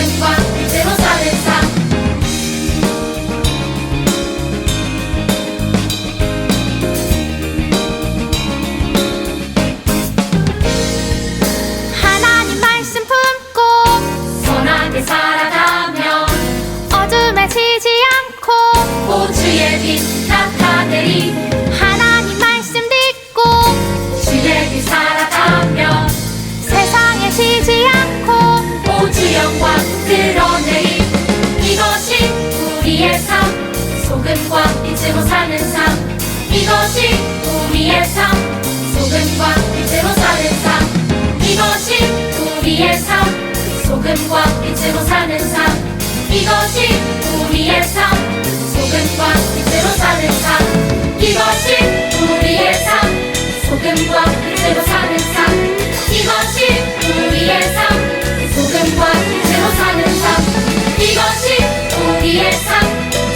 소금과 빛으로 사는 삶. 하나님 말씀 품고 선하게 살아가면 어둠에 지지 않고 호주의 빛 나타내리. 하나님 말씀 듣고 주의 빛 살아가면 세상에 지지 않고 호주 영광 드러내리. 이것이 우리의 삶, 소금과 빛으로 사는 삶. 이것이 우리의 삶, 소금과 빛으로 사는 삶. 이것이 우리의 삶, 소금과 빛으로 사는 삶. 이것이 우리의 삶, 소금과 빛으로 사는 삶. 이것이 우리의 삶, 소금과 빛으로 사는 삶. 이것이 우리의 삶, 소금과 빛으로 사는 삶. 이것이 우리의 삶,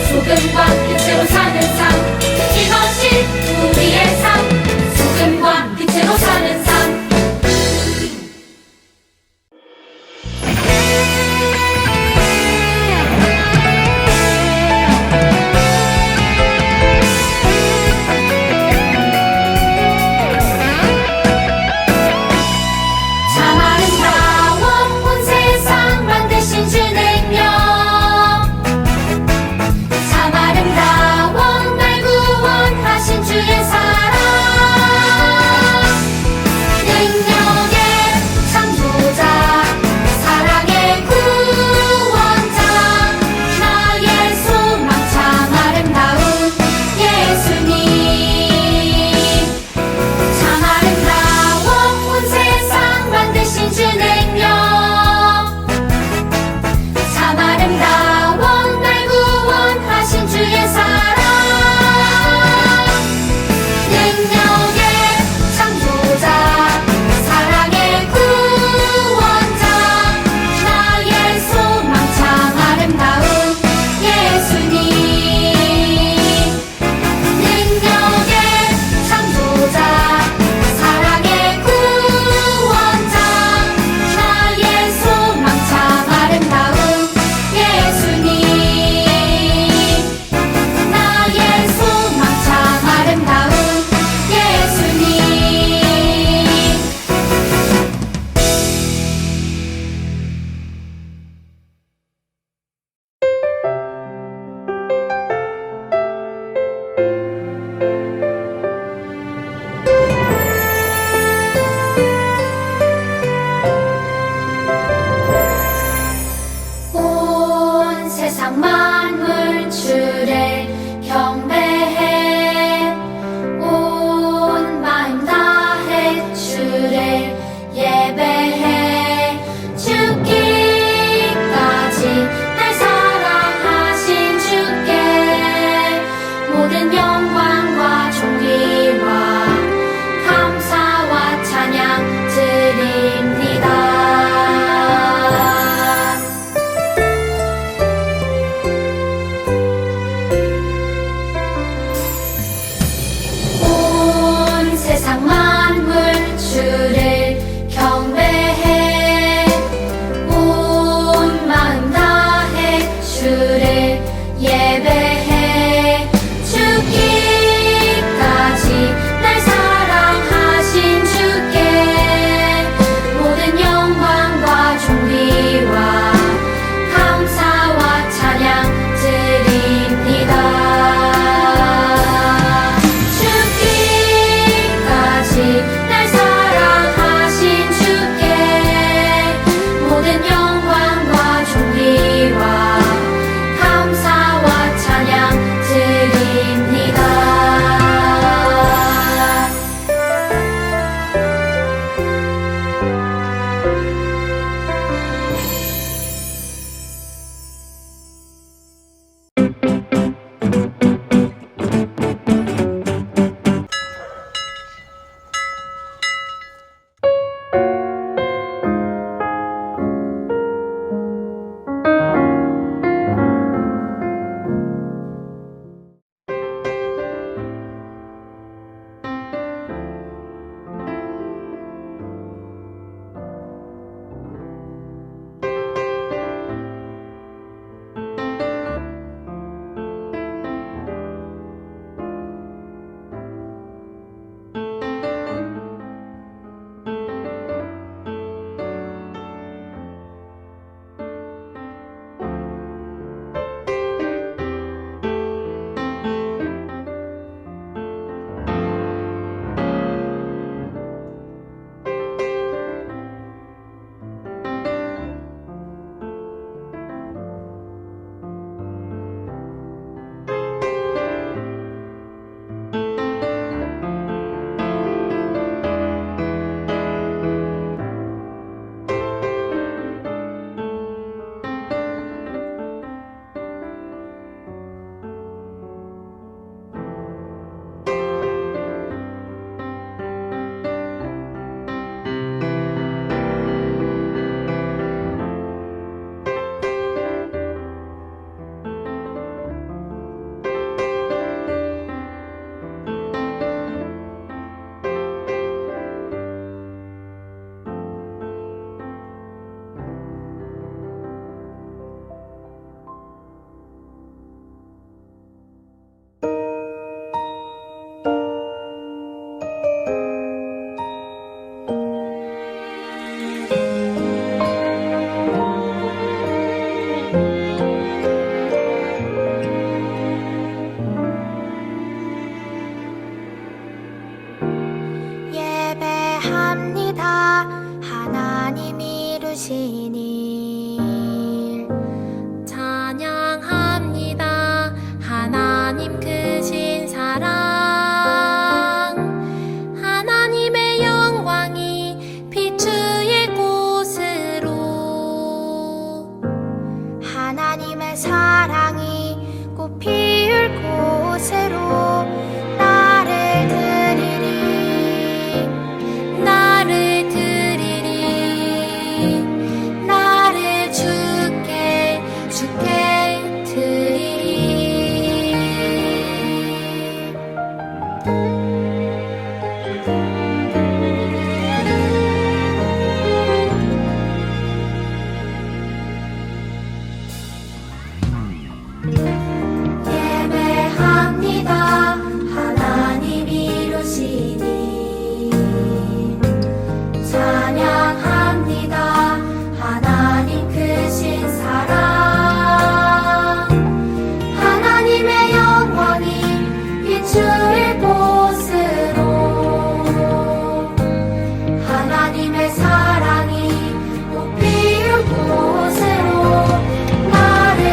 소금과 빛으로 사는 삶. 이것이 우리의 삶, 소금과 빛으로 사는 삶. 참 아름다워 온 세상 만드신 주 능력. 참 아름다워 날 구원하신 주의 사랑. 능력의 창조자, 사랑의 구원자, 나의 소망 참 아름다운 예수님. 참 아름다워 온 세상 만드신 주 능력. 참 아름다워 날 구원하신 주의 사랑. 능력의 창조자, 사랑의 구원자, 나의 소망 참 아름다운 예수님. 능력의 창조자, 사랑의 구원자, 나의 소망 참 아름다운 예수님. 나의 소망 참 아름다운 예수님. 온 세상 만물 주를 경배해. 온 마음 다해 주를 예배해. 죽기까지 날 사랑하신 주께 모든 영광과 존귀와 감사와 찬양 드립니다. 하나님의 사랑이 꽃 피울 곳으로 나를 드리리 나를 드리리 나를 주께 드리리 예배합니다 하나님 이루시니 찬양합니다 하나님 크신 사랑 하나님의 영광이 비추일 곳으로 하나님의 사랑이 꽃 피울 곳으로 나를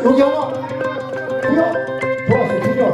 여기 하나, 이거 좋았어, 드디어.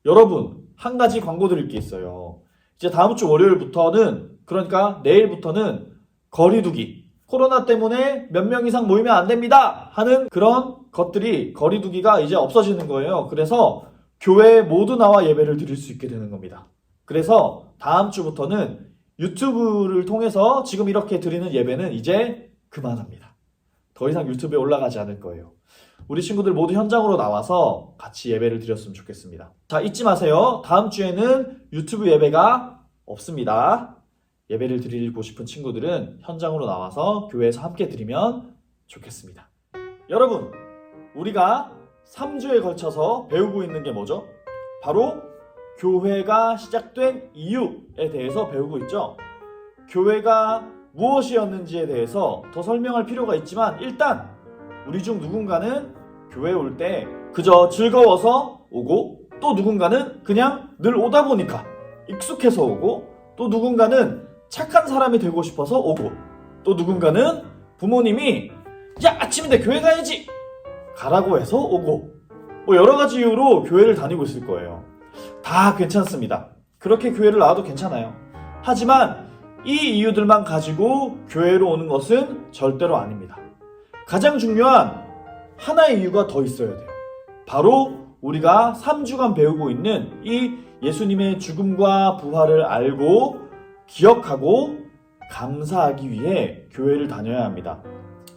여러분, 한 가지 광고 드릴 게 있어요. 이제 다음 주 월요일부터는, 그러니까 내일부터는 거리두기, 코로나 때문에 몇 명 이상 모이면 안 됩니다 하는 그런 것들이, 거리두기가 이제 없어지는 거예요. 그래서 교회에 모두 나와 예배를 드릴 수 있게 되는 겁니다. 그래서 다음 주부터는 유튜브를 통해서 지금 이렇게 드리는 예배는 이제 그만합니다. 더 이상 유튜브에 올라가지 않을 거예요. 우리 친구들 모두 현장으로 나와서 같이 예배를 드렸으면 좋겠습니다. 자, 잊지 마세요. 다음 주에는 유튜브 예배가 없습니다. 예배를 드리고 싶은 친구들은 현장으로 나와서 교회에서 함께 드리면 좋겠습니다. 여러분, 우리가 3주에 걸쳐서 배우고 있는 게 뭐죠? 바로 교회가 시작된 이유에 대해서 배우고 있죠. 교회가 무엇이었는지에 대해서 더 설명할 필요가 있지만, 일단 우리 중 누군가는 교회에 올 때 그저 즐거워서 오고, 또 누군가는 그냥 늘 오다 보니까 익숙해서 오고, 또 누군가는 착한 사람이 되고 싶어서 오고, 또 누군가는 부모님이 야, 아침인데 교회 가야지 가라고 해서 오고, 뭐 여러 가지 이유로 교회를 다니고 있을 거예요. 다 괜찮습니다. 그렇게 교회를 나와도 괜찮아요. 하지만 이 이유들만 가지고 교회로 오는 것은 절대로 아닙니다. 가장 중요한 하나의 이유가 더 있어야 돼요. 바로 우리가 3주간 배우고 있는 이 예수님의 죽음과 부활을 알고 기억하고 감사하기 위해 교회를 다녀야 합니다.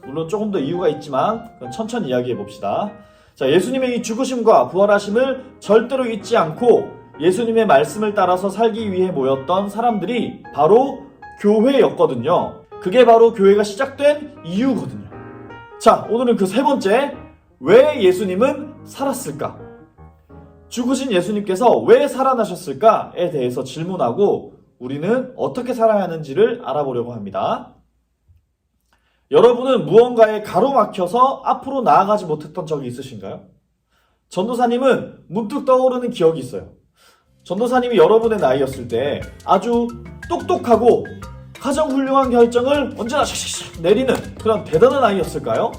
물론 조금 더 이유가 있지만 천천히 이야기해 봅시다. 자, 예수님의 이 죽으심과 부활하심을 절대로 잊지 않고 예수님의 말씀을 따라서 살기 위해 모였던 사람들이 바로 교회였거든요. 그게 바로 교회가 시작된 이유거든요. 자, 오늘은 그 세 번째, 왜 예수님은 살았을까? 죽으신 예수님께서 왜 살아나셨을까에 대해서 질문하고 우리는 어떻게 살아야 하는지를 알아보려고 합니다. 여러분은 무언가에 가로막혀서 앞으로 나아가지 못했던 적이 있으신가요? 전도사님은 문득 떠오르는 기억이 있어요. 전도사님이 여러분의 나이였을 때 아주 똑똑하고 가장 훌륭한 결정을 언제나 샥샥샥 내리는 그런 대단한 아이였을까요?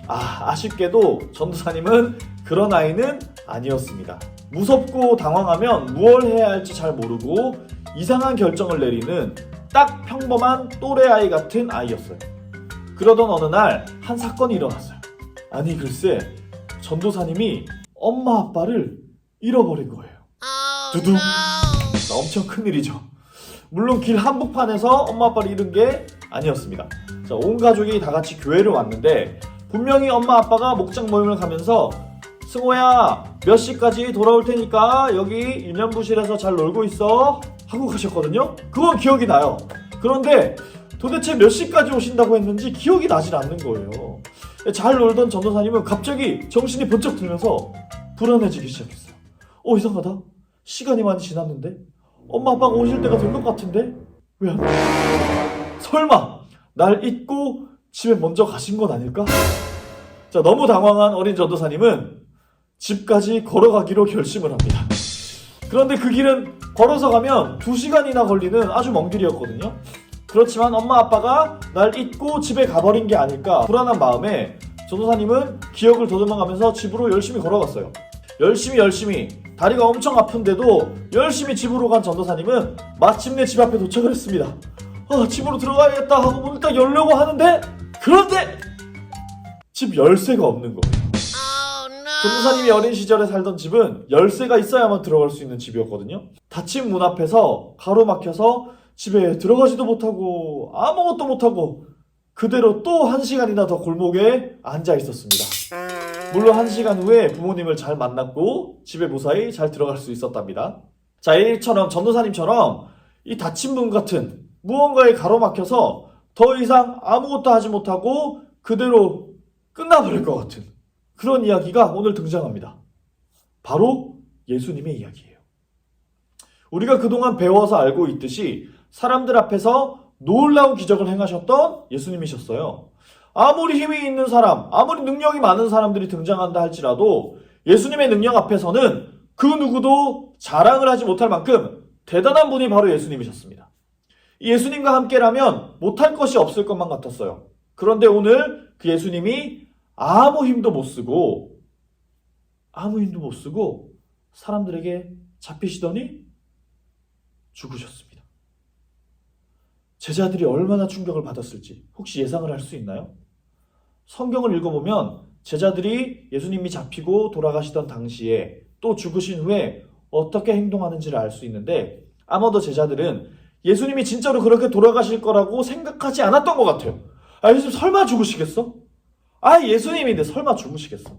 아쉽게도 전도사님은 그런 아이는 아니었습니다. 무섭고 당황하면 무엇 해야 할지 잘 모르고 이상한 결정을 내리는 딱 평범한 또래 아이 같은 아이였어요. 그러던 어느 날 한 사건이 일어났어요. 아니 글쎄, 전도사님이 엄마 아빠를 잃어버린 거예요. 두둥. 엄청 큰일이죠. 물론 길 한복판에서 엄마 아빠를 잃은 게 아니었습니다. 자, 온 가족이 다 같이 교회를 왔는데 분명히 엄마 아빠가 목장 모임을 가면서 승호야 몇 시까지 돌아올 테니까 여기 1년부실에서 잘 놀고 있어 하고 가셨거든요. 그건 기억이 나요. 그런데 도대체 몇 시까지 오신다고 했는지 기억이 나질 않는 거예요. 잘 놀던 전도사님은 갑자기 정신이 번쩍 들면서 불안해지기 시작했어요. 이상하다. 시간이 많이 지났는데 엄마 아빠가 오실 때가 된 것 같은데 왜 안 와? 설마 날 잊고 집에 먼저 가신 건 아닐까? 자, 너무 당황한 어린 전도사님은 집까지 걸어가기로 결심을 합니다. 그런데 그 길은 걸어서 가면 2시간이나 걸리는 아주 먼 길이었거든요. 그렇지만 엄마 아빠가 날 잊고 집에 가버린 게 아닐까 불안한 마음에 전도사님은 기억을 더듬어가면서 집으로 열심히 걸어갔어요. 열심히 다리가 엄청 아픈데도 열심히 집으로 간 전도사님은 마침내 집 앞에 도착을 했습니다. 집으로 들어가야겠다 하고 문을 딱 열려고 하는데 그런데 집 열쇠가 없는 거예요. 전도사님이 어린 시절에 살던 집은 열쇠가 있어야만 들어갈 수 있는 집이었거든요. 닫힌 문 앞에서 가로막혀서 집에 들어가지도 못하고 아무것도 못하고 그대로 또 1시간이나 더 골목에 앉아 있었습니다. 물론 1시간 후에 부모님을 잘 만났고 집에 무사히 잘 들어갈 수 있었답니다. 자, 이처럼 전도사님처럼 이 닫힌 문 같은 무언가에 가로막혀서 더 이상 아무것도 하지 못하고 그대로 끝나버릴 것 같은 그런 이야기가 오늘 등장합니다. 바로 예수님의 이야기예요. 우리가 그동안 배워서 알고 있듯이 사람들 앞에서 놀라운 기적을 행하셨던 예수님이셨어요. 아무리 힘이 있는 사람, 아무리 능력이 많은 사람들이 등장한다 할지라도 예수님의 능력 앞에서는 그 누구도 자랑을 하지 못할 만큼 대단한 분이 바로 예수님이셨습니다. 예수님과 함께라면 못할 것이 없을 것만 같았어요. 그런데 오늘 그 예수님이 아무 힘도 못 쓰고 사람들에게 잡히시더니 죽으셨습니다. 제자들이 얼마나 충격을 받았을지 혹시 예상을 할 수 있나요? 성경을 읽어보면 제자들이 예수님이 잡히고 돌아가시던 당시에 또 죽으신 후에 어떻게 행동하는지를 알 수 있는데 아마도 제자들은 예수님이 진짜로 그렇게 돌아가실 거라고 생각하지 않았던 것 같아요. 예수님 설마 죽으시겠어? 예수님인데 설마 죽으시겠어?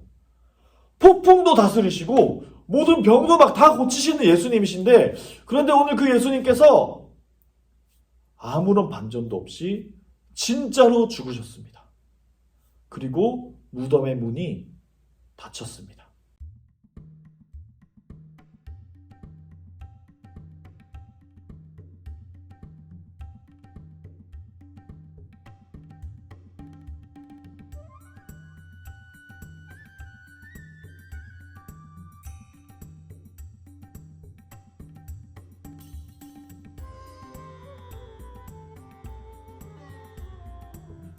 폭풍도 다스리시고 모든 병도 막 다 고치시는 예수님이신데 그런데 오늘 그 예수님께서 아무런 반전도 없이 진짜로 죽으셨습니다. 그리고 무덤의 문이 닫혔습니다.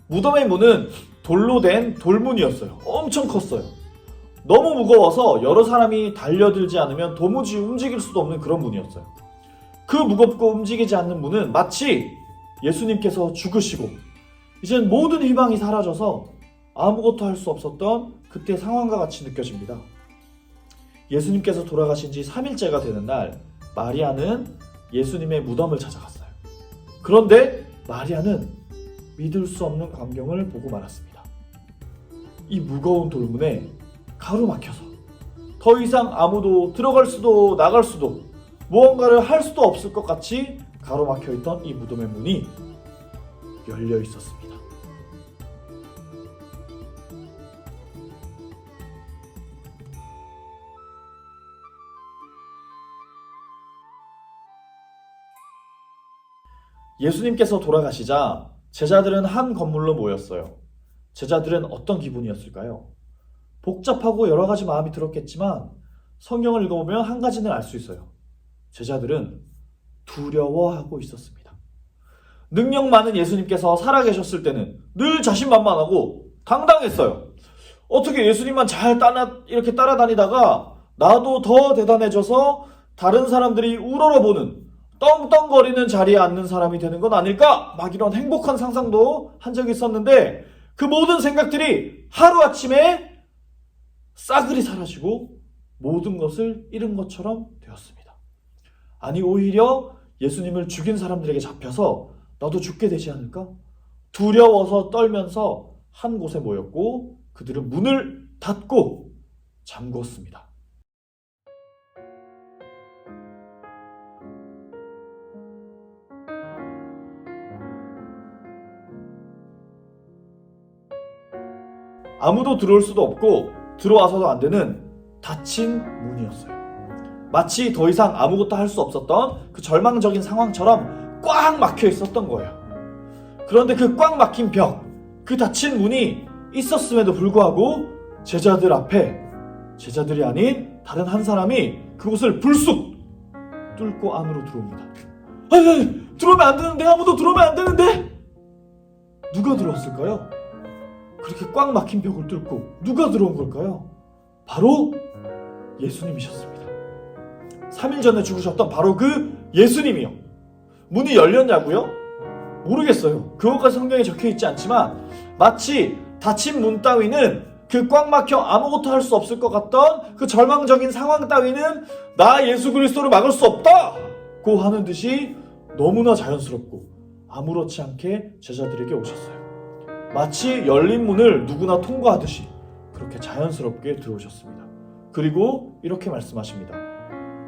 무덤의 문은 돌로 된 돌문이었어요. 엄청 컸어요. 너무 무거워서 여러 사람이 달려들지 않으면 도무지 움직일 수도 없는 그런 문이었어요. 그 무겁고 움직이지 않는 문은 마치 예수님께서 죽으시고 이젠 모든 희망이 사라져서 아무것도 할 수 없었던 그때 상황과 같이 느껴집니다. 예수님께서 돌아가신 지 3일째가 되는 날 마리아는 예수님의 무덤을 찾아갔어요. 그런데 마리아는 믿을 수 없는 광경을 보고 말았습니다. 이 무거운 돌문에 가로막혀서 더 이상 아무도 들어갈 수도 나갈 수도 무언가를 할 수도 없을 것 같이 가로막혀 있던 이 무덤의 문이 열려 있었습니다. 예수님께서 돌아가시자 제자들은 한 건물로 모였어요. 제자들은 어떤 기분이었을까요? 복잡하고 여러 가지 마음이 들었겠지만 성경을 읽어보면 한 가지는 알 수 있어요. 제자들은 두려워하고 있었습니다. 능력 많은 예수님께서 살아계셨을 때는 늘 자신만만하고 당당했어요. 어떻게 예수님만 잘 이렇게 따라다니다가 나도 더 대단해져서 다른 사람들이 우러러보는 떵떵거리는 자리에 앉는 사람이 되는 건 아닐까? 막 이런 행복한 상상도 한 적이 있었는데 그 모든 생각들이 하루아침에 싸그리 사라지고 모든 것을 잃은 것처럼 되었습니다. 아니 오히려 예수님을 죽인 사람들에게 잡혀서 나도 죽게 되지 않을까? 두려워서 떨면서 한 곳에 모였고 그들은 문을 닫고 잠궜습니다. 아무도 들어올 수도 없고 들어와서도 안 되는 닫힌 문이었어요. 마치 더 이상 아무것도 할 수 없었던 그 절망적인 상황처럼 꽉 막혀 있었던 거예요. 그런데 그 꽉 막힌 벽, 그 닫힌 문이 있었음에도 불구하고 제자들 앞에 제자들이 아닌 다른 한 사람이 그곳을 불쑥 뚫고 안으로 들어옵니다. 아니, 들어오면 안 되는데, 아무도 들어오면 안 되는데. 누가 들어왔을까요? 그렇게 꽉 막힌 벽을 뚫고 누가 들어온 걸까요? 바로 예수님이셨습니다. 3일 전에 죽으셨던 바로 그 예수님이요. 문이 열렸냐고요? 모르겠어요. 그것까지 성경에 적혀있지 않지만 마치 닫힌 문 따위는 그 꽉 막혀 아무것도 할 수 없을 것 같던 그 절망적인 상황 따위는 나 예수 그리스도를 막을 수 없다고 하는 듯이 너무나 자연스럽고 아무렇지 않게 제자들에게 오셨어요. 마치 열린 문을 누구나 통과하듯이 그렇게 자연스럽게 들어오셨습니다. 그리고 이렇게 말씀하십니다.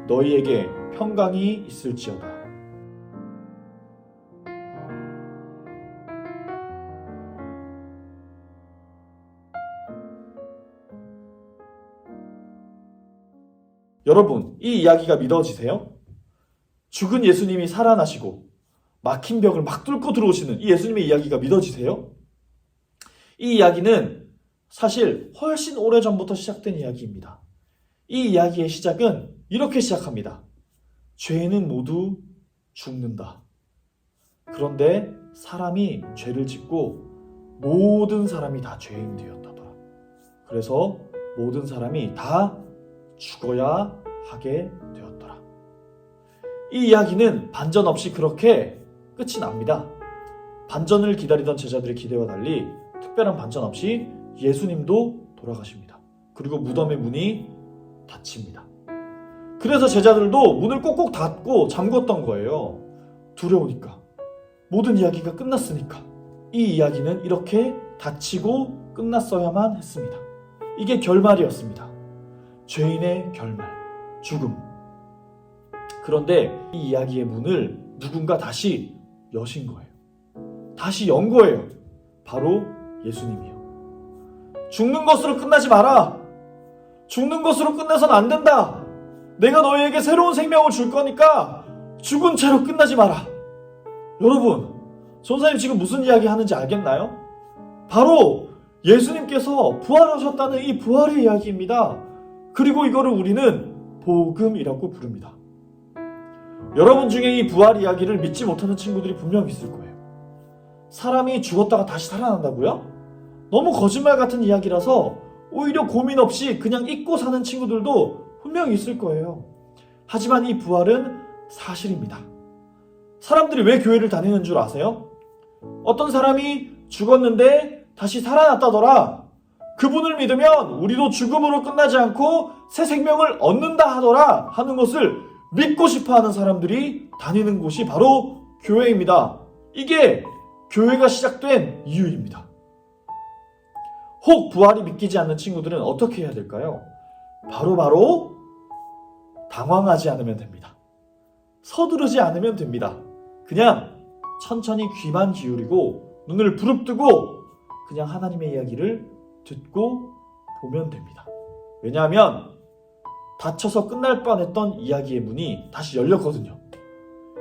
너희에게 평강이 있을지어다. 여러분, 이 이야기가 믿어지세요? 죽은 예수님이 살아나시고 막힌 벽을 막 뚫고 들어오시는 이 예수님의 이야기가 믿어지세요? 이 이야기는 사실 훨씬 오래전부터 시작된 이야기입니다. 이 이야기의 시작은 이렇게 시작합니다. 죄인은 모두 죽는다. 그런데 사람이 죄를 짓고 모든 사람이 다 죄인이 되었다더라. 그래서 모든 사람이 다 죽어야 하게 되었더라. 이 이야기는 반전 없이 그렇게 끝이 납니다. 반전을 기다리던 제자들의 기대와 달리 특별한 반전 없이 예수님도 돌아가십니다. 그리고 무덤의 문이 닫힙니다. 그래서 제자들도 문을 꼭꼭 닫고 잠궜던 거예요. 두려우니까. 모든 이야기가 끝났으니까. 이 이야기는 이렇게 닫히고 끝났어야만 했습니다. 이게 결말이었습니다. 죄인의 결말, 죽음. 그런데 이 이야기의 문을 누군가 다시 여신 거예요. 다시 연 거예요. 바로 예수님이요. 죽는 것으로 끝나지 마라. 죽는 것으로 끝내선 안 된다. 내가 너희에게 새로운 생명을 줄 거니까 죽은 채로 끝나지 마라. 여러분, 전사님 지금 무슨 이야기 하는지 알겠나요? 바로 예수님께서 부활하셨다는 이 부활의 이야기입니다. 그리고 이거를 우리는 복음이라고 부릅니다. 여러분 중에 이 부활 이야기를 믿지 못하는 친구들이 분명 있을 거예요. 사람이 죽었다가 다시 살아난다고요? 너무 거짓말 같은 이야기라서 오히려 고민 없이 그냥 잊고 사는 친구들도 분명히 있을 거예요. 하지만 이 부활은 사실입니다. 사람들이 왜 교회를 다니는 줄 아세요? 어떤 사람이 죽었는데 다시 살아났다더라. 그분을 믿으면 우리도 죽음으로 끝나지 않고 새 생명을 얻는다 하더라 하는 것을 믿고 싶어 하는 사람들이 다니는 곳이 바로 교회입니다. 이게 교회가 시작된 이유입니다. 혹 부활이 믿기지 않는 친구들은 어떻게 해야 될까요? 바로 당황하지 않으면 됩니다. 서두르지 않으면 됩니다. 그냥 천천히 귀만 기울이고 눈을 부릅뜨고 그냥 하나님의 이야기를 듣고 보면 됩니다. 왜냐하면 닫혀서 끝날 뻔했던 이야기의 문이 다시 열렸거든요.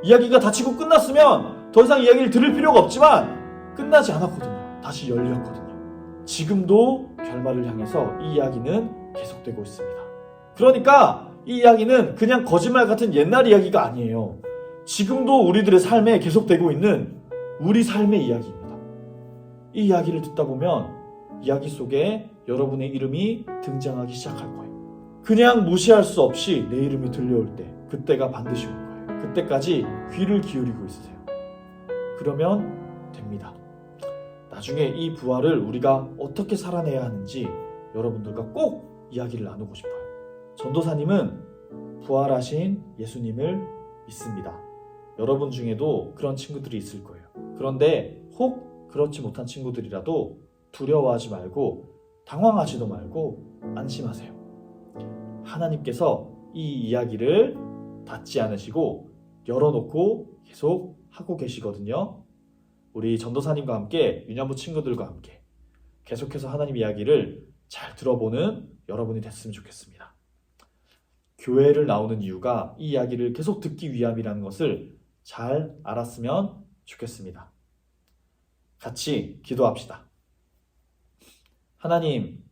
이야기가 닫히고 끝났으면 더 이상 이야기를 들을 필요가 없지만 끝나지 않았거든요. 다시 열렸거든요. 지금도 결말을 향해서 이 이야기는 계속되고 있습니다. 그러니까 이 이야기는 그냥 거짓말 같은 옛날 이야기가 아니에요. 지금도 우리들의 삶에 계속되고 있는 우리 삶의 이야기입니다. 이 이야기를 듣다 보면 이야기 속에 여러분의 이름이 등장하기 시작할 거예요. 그냥 무시할 수 없이 내 이름이 들려올 때 그때가 반드시 올 거예요. 그때까지 귀를 기울이고 있으세요. 그러면 됩니다. 나중에 이 부활을 우리가 어떻게 살아내야 하는지 여러분들과 꼭 이야기를 나누고 싶어요. 전도사님은 부활하신 예수님을 믿습니다. 여러분 중에도 그런 친구들이 있을 거예요. 그런데 혹 그렇지 못한 친구들이라도 두려워하지 말고 당황하지도 말고 안심하세요. 하나님께서 이 이야기를 닫지 않으시고 열어놓고 계속 하고 계시거든요. 우리 전도사님과 함께 유년부 친구들과 함께 계속해서 하나님 이야기를 잘 들어보는 여러분이 됐으면 좋겠습니다. 교회를 나오는 이유가 이 이야기를 계속 듣기 위함이라는 것을 잘 알았으면 좋겠습니다. 같이 기도합시다. 하나님,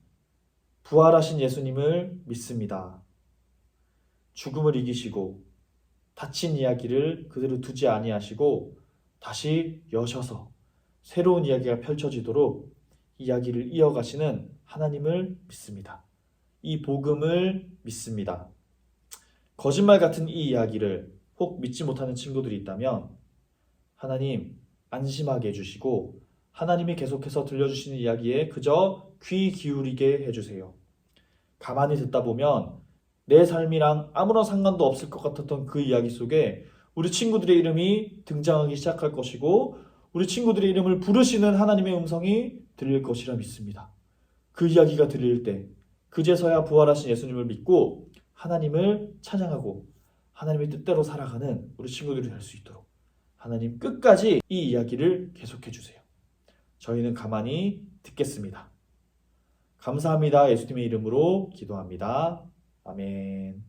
부활하신 예수님을 믿습니다. 죽음을 이기시고 닫힌 이야기를 그대로 두지 아니하시고 다시 여셔서 새로운 이야기가 펼쳐지도록 이야기를 이어가시는 하나님을 믿습니다. 이 복음을 믿습니다. 거짓말 같은 이 이야기를 혹 믿지 못하는 친구들이 있다면 하나님 안심하게 해주시고 하나님이 계속해서 들려주시는 이야기에 그저 귀 기울이게 해주세요. 가만히 듣다 보면 내 삶이랑 아무런 상관도 없을 것 같았던 그 이야기 속에 우리 친구들의 이름이 등장하기 시작할 것이고 우리 친구들의 이름을 부르시는 하나님의 음성이 들릴 것이라 믿습니다. 그 이야기가 들릴 때 그제서야 부활하신 예수님을 믿고 하나님을 찬양하고 하나님의 뜻대로 살아가는 우리 친구들이 될 수 있도록 하나님 끝까지 이 이야기를 계속해 주세요. 저희는 가만히 듣겠습니다. 감사합니다. 예수님의 이름으로 기도합니다. 아멘.